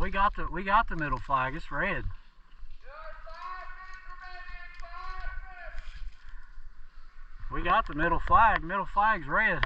we got the middle flag. It's red. We got the middle flag. Middle flag's red.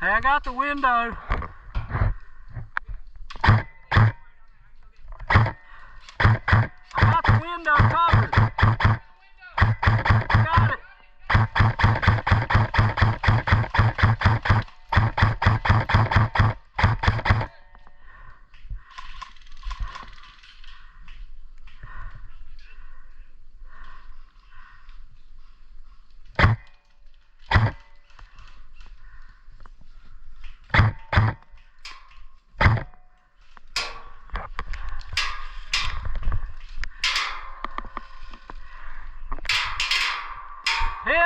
Hey, I got the window. I got the window covered. Got it. Hit!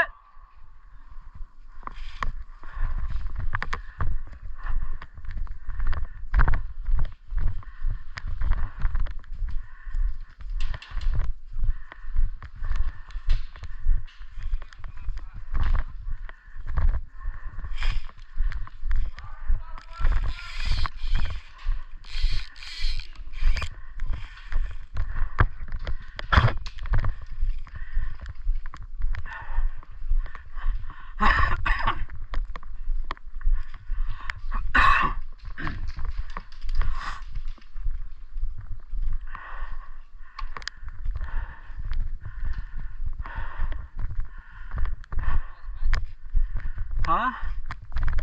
Huh?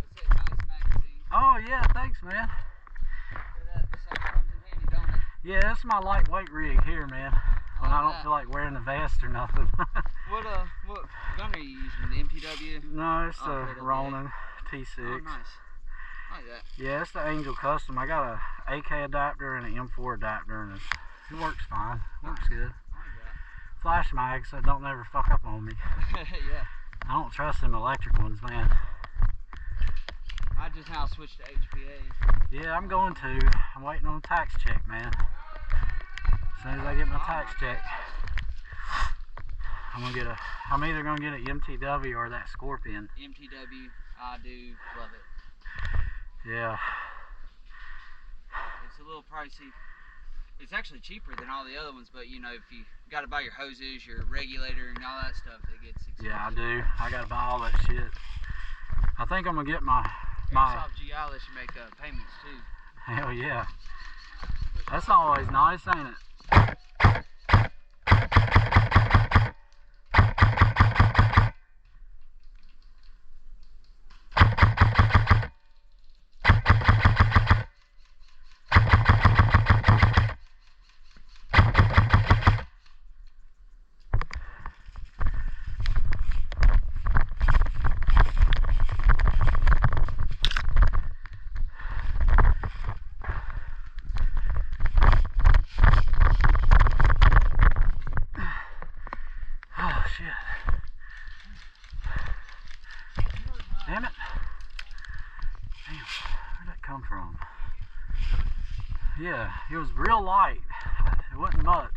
That's a nice magazine. Oh yeah, thanks man. That comes in handy, don't it? Yeah, that's my lightweight rig here, man. When I don't feel like wearing a vest or nothing. What gun are you using? The MTW? No, it's a KWA. Ronin T6. Oh, nice. I like that. Yeah, it's the Angel Custom. I got a AK adapter and an M4 adapter, and it works fine. Works good. I like that. Flash mag, so it don't never fuck up on me. Yeah. I don't trust them electric ones, man. I just now switched to HPA. Yeah, I'm going to. I'm waiting on the tax check, man. As soon as I get my tax check, I'm either gonna get an MTW or that Scorpion. MTW, I do love it. Yeah. It's a little pricey. It's actually cheaper than all the other ones, but you know, if you got to buy your hoses, your regulator, and all that stuff, it gets expensive. Yeah, I do. I gotta buy all that shit. I think I'm gonna get my Airsoft GI lets you make payments too. Hell yeah. That's always nice, ain't it? Shit. Damn it. Damn, where'd that come from? Yeah, it was real light. It wasn't much.